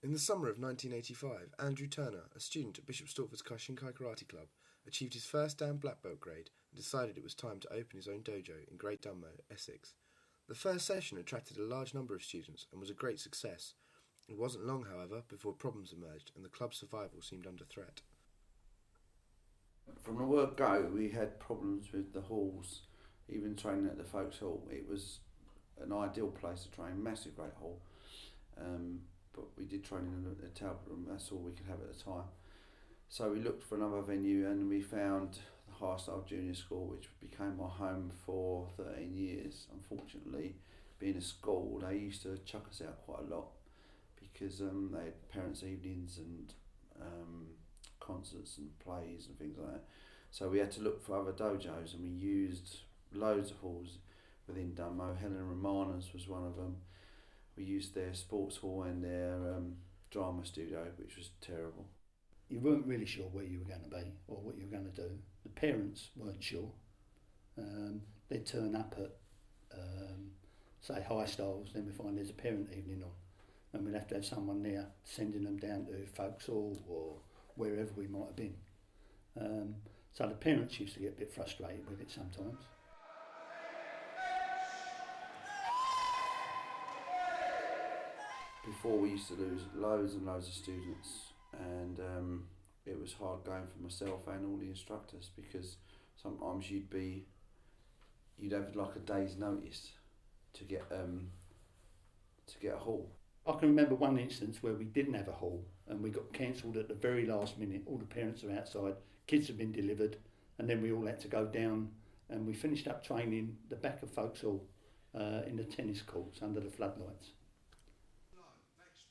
In the summer of 1985, Andrew Turner, a student at Bishop Stortford's Kyokushinkai Karate Club, achieved his first Dan black belt grade and decided it was time to open his own dojo in Great Dunmow, Essex. The first session attracted a large number of students and was a great success. It wasn't long, however, before problems emerged and the club's survival seemed under threat. From the word go, we had problems with the halls, even training at the Folks Hall. It was an ideal place to train, massive great hall. But we did training in a Talbot room, that's all we could have at the time. So we looked for another venue and we found the High Style Junior School, which became our home for 13 years. Unfortunately, being a school, they used to chuck us out quite a lot because they had parents' evenings and concerts and plays and things like that. So we had to look for other dojos and we used loads of halls within Dunmow. Helen Romana's was one of them. We used their sports hall and their drama studio, which was terrible. You weren't really sure where you were going to be or what you were going to do. The parents weren't sure. They'd turn up at, say, High Styles, then we find there's a parent evening on, and we'd have to have someone there sending them down to Folks Hall or wherever we might have been. So the parents used to get a bit frustrated with it sometimes. Before we used to lose loads and loads of students, and it was hard going for myself and all the instructors because sometimes you'd have like a day's notice to get a hall. I can remember one instance where we didn't have a hall and we got cancelled at the very last minute. All the parents are outside, kids have been delivered, and then we all had to go down and we finished up training the back of Folks Hall in the tennis courts under the floodlights.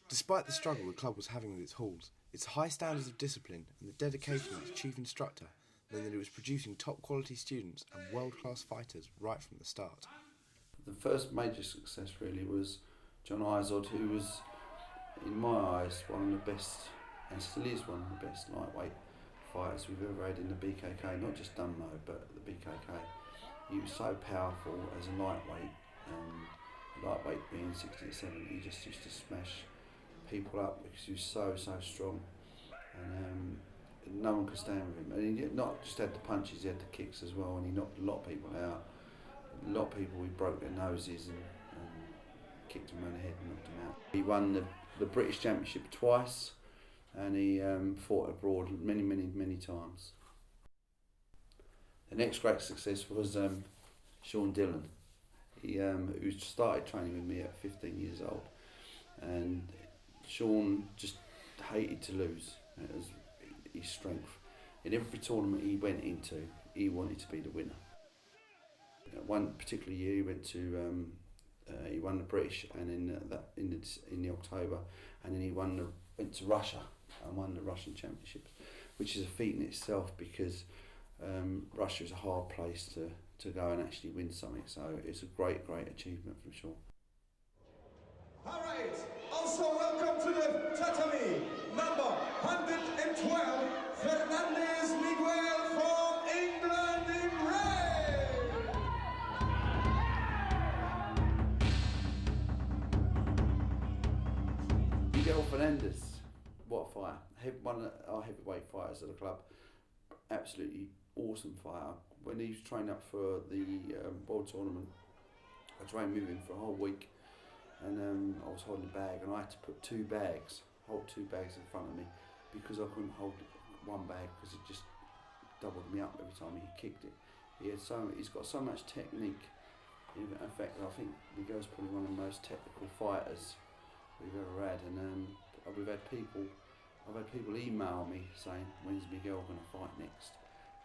Despite the struggle the club was having with its halls, its high standards of discipline and the dedication of its chief instructor meant that it was producing top quality students and world-class fighters right from the start. The first major success really was John Izod, who was, in my eyes, one of the best, and still is one of the best lightweight fighters we've ever had in the BKK, not just Dunmow, but the BKK. He was so powerful as a lightweight, and lightweight being 67, he just used to smash people up because he was so strong, and no one could stand with him. And he not just had the punches, he had the kicks as well, and he knocked a lot of people out. A lot of people, he broke their noses and kicked them around the head and knocked them out. He won the British Championship twice, and he fought abroad many times. The next great success was Sean Dillon, who started training with me at 15 years old, and Sean just hated to lose. It was his strength. In every tournament he went into, he wanted to be the winner. One particular year he went to, he won the British, and in the October, and then he went to Russia and won the Russian Championships, which is a feat in itself because Russia is a hard place to go and actually win something. So it's a great achievement from Sean. All right, also welcome to the tatami, number 112, Fernandez Miguel from England in red. Miguel Fernandez, what a fighter. One of our heavyweight fighters at the club, absolutely awesome fighter. When he was training up for the World Tournament, I trained with him for a whole week. And I was holding a bag, and I had to hold two bags in front of me because I couldn't hold one bag because it just doubled me up every time he kicked it. He's got so much technique. In fact, I think Miguel's probably one of the most technical fighters we've ever had. And I've had people email me saying, "When's Miguel going to fight next?"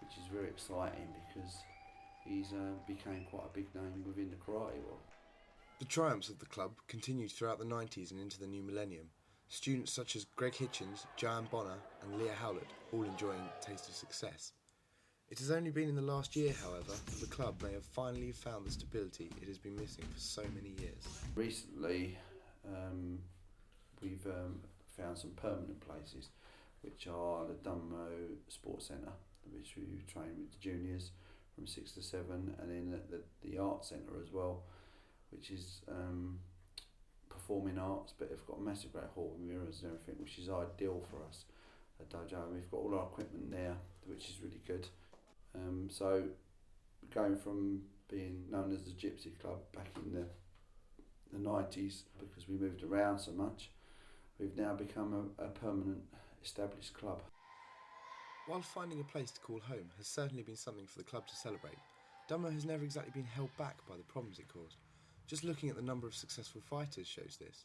Which is very exciting because he's became quite a big name within the karate world. The triumphs of the club continued throughout the 90s and into the new millennium. Students such as Greg Hitchens, Joanne Bonner and Leah Howlett all enjoying a taste of success. It has only been in the last year, however, that the club may have finally found the stability it has been missing for so many years. Recently, we've found some permanent places, which are the Dunmow Sports Centre, which we train with the juniors from 6 to 7, and then the Art Centre as well, which is performing arts, but they've got a massive great hall with mirrors and everything, which is ideal for us at dojo. And we've got all our equipment there, which is really good. So going from being known as the Gipsy Club back in the 90s, because we moved around so much, we've now become a permanent established club. While finding a place to call home has certainly been something for the club to celebrate, Dunmow has never exactly been held back by the problems it caused. Just looking at the number of successful fighters shows this.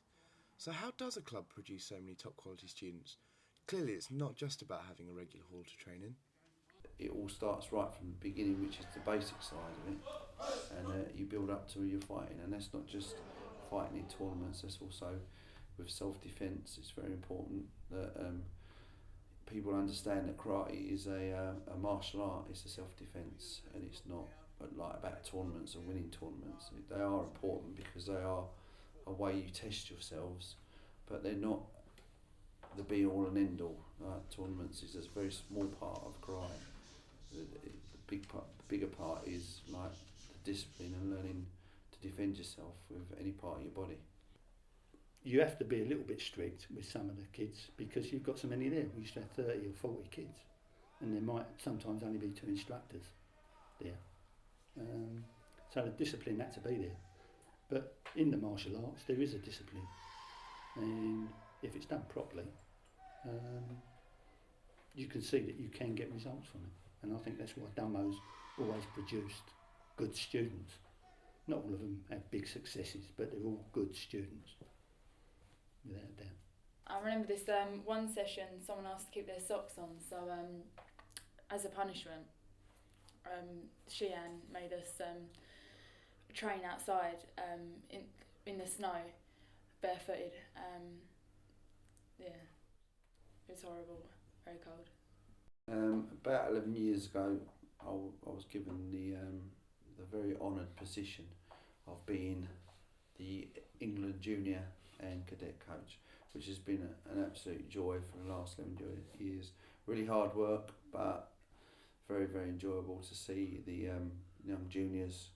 So how does a club produce so many top quality students? Clearly it's not just about having a regular hall to train in. It all starts right from the beginning, which is the basic side of it, and you build up to your fighting, and that's not just fighting in tournaments, that's also with self-defence. It's very important that people understand that karate is a martial art. It's a self-defence, and it's not like about tournaments and winning tournaments. They are important because they are a way you test yourselves, but they're not the be-all and end-all. Tournaments is a very small part of karate. The bigger part is like the discipline and learning to defend yourself with any part of your body. You have to be a little bit strict with some of the kids because you've got so many there. We used to have 30 or 40 kids, and there might sometimes only be 2 instructors there. So the discipline had to be there. But in the martial arts, there is a discipline, and if it's done properly, you can see that you can get results from it. And I think that's why Dunmow's always produced good students. Not all of them have big successes, but they're all good students, without a doubt. I remember this one session, someone asked to keep their socks on, so as a punishment, Sheehan made us train outside in the snow, barefooted. Yeah, it was horrible, very cold. About 11 years ago, I was given the very honoured position of being the England junior and cadet coach, which has been an absolute joy for the last 11 years. Really hard work, but very, very enjoyable to see the young juniors,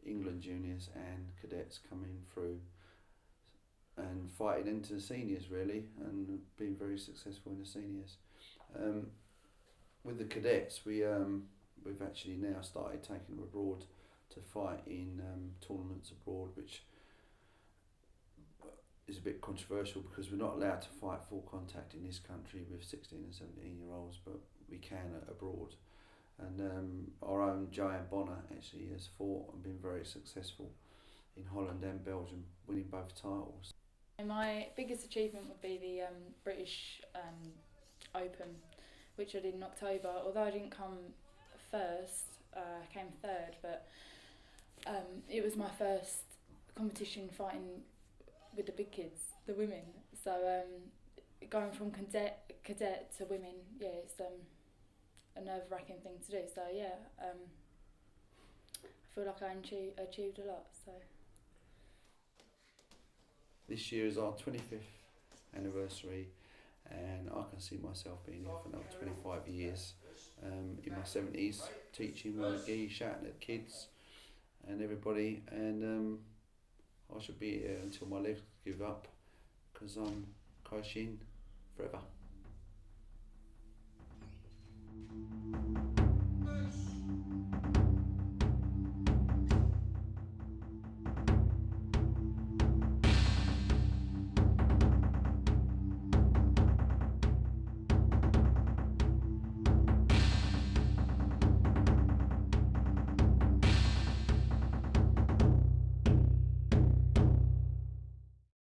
England juniors and cadets coming through and fighting into the seniors really, and being very successful in the seniors. With the cadets, we've actually now started taking them abroad to fight in tournaments abroad, which is a bit controversial because we're not allowed to fight full contact in this country with 16 and 17 year olds, but we can abroad. And our own Joanne Bonner actually has fought and been very successful in Holland and Belgium, winning both titles. My biggest achievement would be the British Open, which I did in October. Although I didn't come first, I came third, but it was my first competition fighting with the big kids, the women. So going from cadet to women, yeah, it's a nerve-wracking thing to do. So yeah, I feel like I achieved a lot. So this year is our 25th anniversary, and I can see myself being here for another 25 years. In my 70s, teaching with gi, shouting at kids and everybody, and I should be here until my legs give up, because I'm Kyokushin forever.